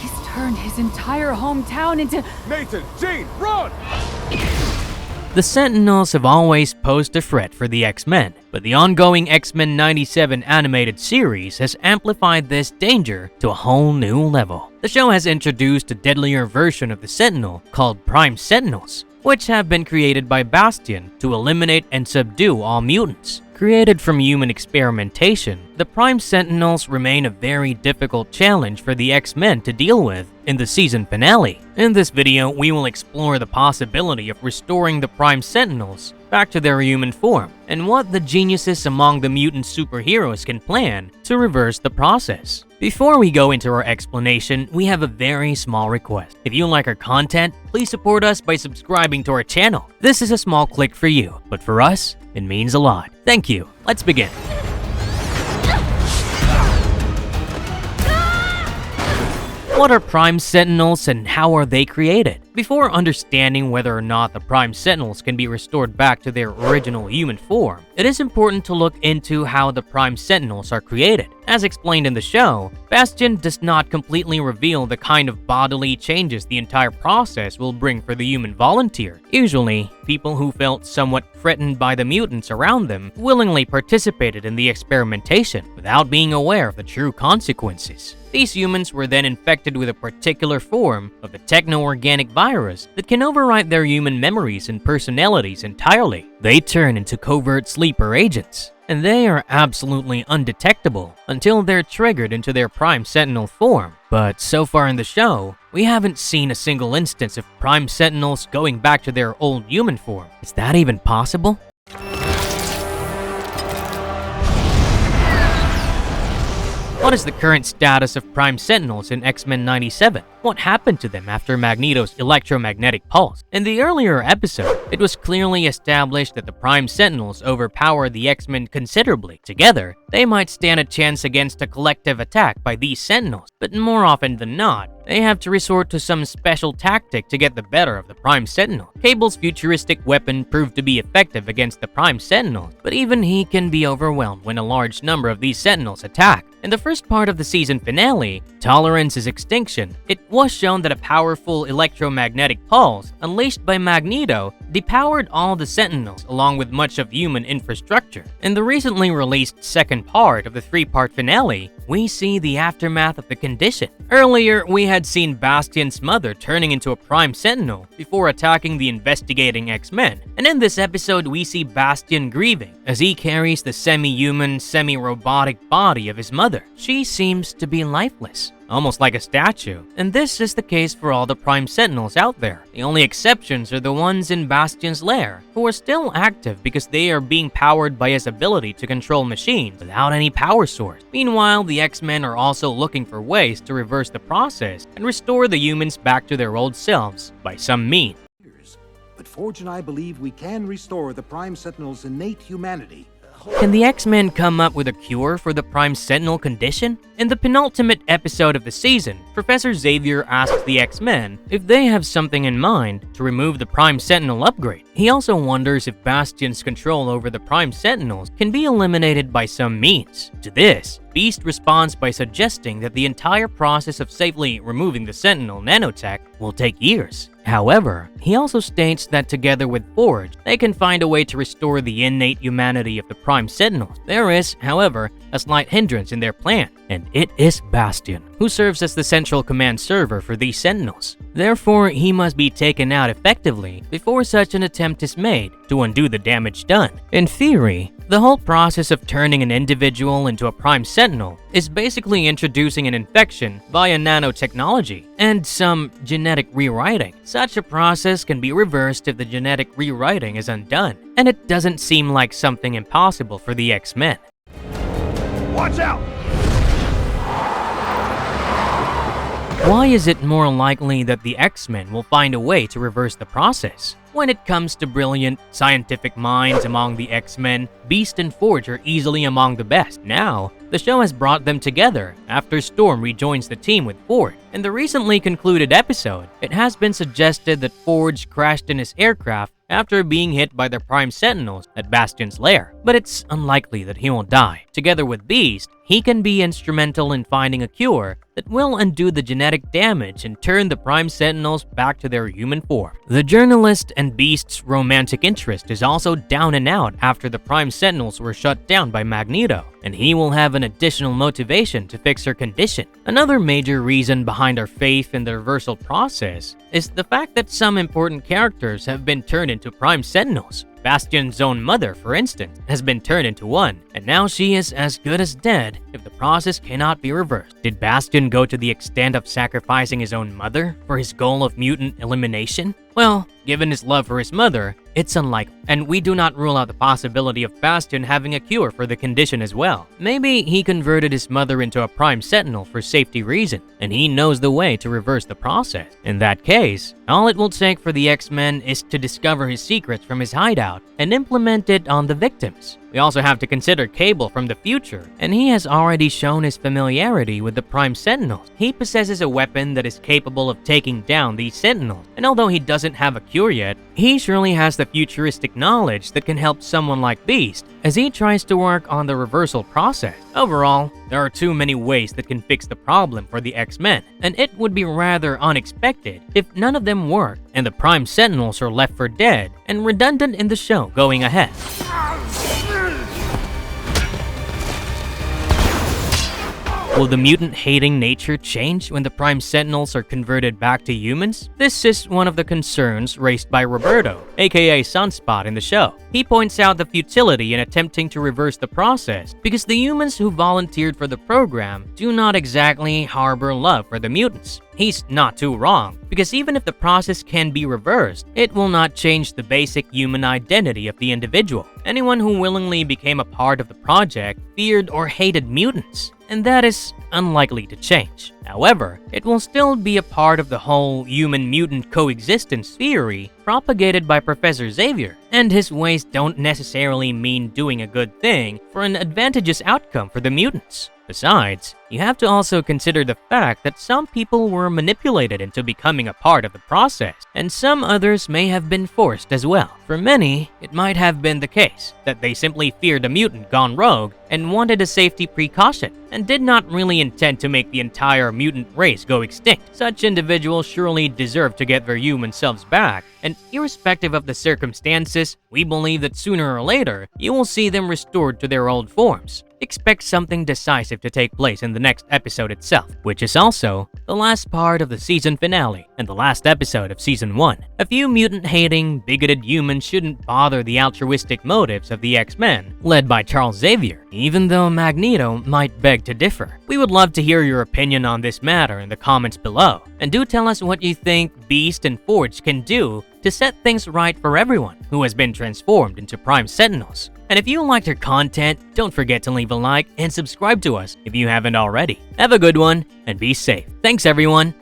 He's turned his entire hometown into... Nathan, Jean, run! The Sentinels have always posed a threat for the X-Men, but the ongoing X-Men 97 animated series has amplified this danger to a whole new level. The show has introduced a deadlier version of the Sentinel called Prime Sentinels, which have been created by Bastion to eliminate and subdue all mutants. Created from human experimentation, the Prime Sentinels remain a very difficult challenge for the X-Men to deal with in the season finale. In this video, we will explore the possibility of restoring the Prime Sentinels back to their human form, and what the geniuses among the mutant superheroes can plan to reverse the process. Before we go into our explanation, we have a very small request. If you like our content, please support us by subscribing to our channel. This is a small click for you, but for us, it means a lot. Thank you. Let's begin. What are Prime Sentinels and how are they created? Before understanding whether or not the Prime Sentinels can be restored back to their original human form, it is important to look into how the Prime Sentinels are created. As explained in the show, Bastion does not completely reveal the kind of bodily changes the entire process will bring for the human volunteer. Usually, people who felt somewhat threatened by the mutants around them willingly participated in the experimentation without being aware of the true consequences. These humans were then infected with a particular form of the techno-organic virus that can overwrite their human memories and personalities entirely. They turn into covert sleeper agents, and they are absolutely undetectable until they're triggered into their Prime Sentinel form. But so far in the show, we haven't seen a single instance of Prime Sentinels going back to their old human form. Is that even possible? What is the current status of Prime Sentinels in X-Men 97? What happened to them after Magneto's electromagnetic pulse? In the earlier episode, it was clearly established that the Prime Sentinels overpowered the X-Men considerably. Together, they might stand a chance against a collective attack by these Sentinels, but more often than not, they have to resort to some special tactic to get the better of the Prime Sentinel. Cable's futuristic weapon proved to be effective against the Prime Sentinels, but even he can be overwhelmed when a large number of these Sentinels attack. In the first part of the season finale, Tolerance's Extinction, it was shown that a powerful electromagnetic pulse unleashed by Magneto depowered all the Sentinels along with much of human infrastructure. In the recently released second part of the three-part finale, we see the aftermath of the condition. Earlier, we had seen Bastion's mother turning into a Prime Sentinel before attacking the investigating X-Men, and in this episode we see Bastion grieving as he carries the semi-human, semi-robotic body of his mother. She seems to be lifeless, almost like a statue, and this is the case for all the Prime Sentinels out there. The only exceptions are the ones in Bastion's lair, who are still active because they are being powered by his ability to control machines without any power source. Meanwhile, the X-Men are also looking for ways to reverse the process and restore the humans back to their old selves by some means. But Forge and I believe we can restore the Prime Sentinel's innate humanity. Can the X-Men come up with a cure for the Prime Sentinel condition? In the penultimate episode of the season, Professor Xavier asks the X-Men if they have something in mind to remove the Prime Sentinel upgrade. He also wonders if Bastion's control over the Prime Sentinels can be eliminated by some means. To this, Beast responds by suggesting that the entire process of safely removing the Sentinel nanotech will take years. However, he also states that together with Forge, they can find a way to restore the innate humanity of the Prime Sentinels. There is, however, a slight hindrance in their plan, and it is Bastion, who serves as the central command server for these Sentinels. Therefore, he must be taken out effectively before such an attempt is made to undo the damage done. In theory, the whole process of turning an individual into a Prime Sentinel is basically introducing an infection via nanotechnology and some genetic rewriting. Such a process can be reversed if the genetic rewriting is undone, and it doesn't seem like something impossible for the X-Men. Watch out! Why is it more likely that the X-Men will find a way to reverse the process? When it comes to brilliant scientific minds among the X-Men, Beast and Forge are easily among the best. Now, The show has brought them together after Storm rejoins the team with Forge. In the recently concluded episode, it has been suggested that Forge crashed in his aircraft after being hit by the Prime Sentinels at Bastion's lair, but it's unlikely that he will die. Together with Beast, he can be instrumental in finding a cure that will undo the genetic damage and turn the Prime Sentinels back to their human form. The journalist and Beast's romantic interest is also down and out after the Prime Sentinels were shut down by Magneto, and he will have an additional motivation to fix her condition. Another major reason behind our faith in the reversal process is the fact that some important characters have been turned into Prime Sentinels. Bastion's own mother, for instance, has been turned into one, and now she is as good as dead if the process cannot be reversed. Did Bastion go to the extent of sacrificing his own mother for his goal of mutant elimination? Well, given his love for his mother, it's unlikely, and we do not rule out the possibility of Bastion having a cure for the condition as well. Maybe he converted his mother into a Prime Sentinel for safety reasons, and he knows the way to reverse the process. In that case, all it will take for the X-Men is to discover his secrets from his hideout and implement it on the victims. We also have to consider Cable from the future, and he has already shown his familiarity with the Prime Sentinels. He possesses a weapon that is capable of taking down these Sentinels, and although he doesn't have a cure yet, he surely has the futuristic knowledge that can help someone like Beast as he tries to work on the reversal process. Overall, there are too many ways that can fix the problem for the X-Men, and it would be rather unexpected if none of them work and the Prime Sentinels are left for dead and redundant in the show going ahead. Will the mutant-hating nature change when the Prime Sentinels are converted back to humans? This is one of the concerns raised by Roberto, aka Sunspot, in the show. He points out the futility in attempting to reverse the process because the humans who volunteered for the program do not exactly harbor love for the mutants. He's not too wrong, because even if the process can be reversed, it will not change the basic human identity of the individual. Anyone who willingly became a part of the project feared or hated mutants, and that is unlikely to change. However, it will still be a part of the whole human-mutant coexistence theory propagated by Professor Xavier, and his ways don't necessarily mean doing a good thing for an advantageous outcome for the mutants. Besides, you have to also consider the fact that some people were manipulated into becoming a part of the process, and some others may have been forced as well. For many, it might have been the case that they simply feared a mutant gone rogue and wanted a safety precaution, and did not really intend to make the entire mutant race go extinct. Such individuals surely deserve to get their human selves back, and irrespective of the circumstances, we believe that sooner or later, you will see them restored to their old forms. Expect something decisive to take place in the next episode itself, which is also the last part of the season finale and the last episode of Season 1. A few mutant-hating, bigoted humans shouldn't bother the altruistic motives of the X-Men, led by Charles Xavier, even though Magneto might beg to differ. We would love to hear your opinion on this matter in the comments below, and do tell us what you think Beast and Forge can do to set things right for everyone who has been transformed into Prime Sentinels. And if you liked our content, don't forget to leave a like and subscribe to us if you haven't already. Have a good one and be safe. Thanks everyone.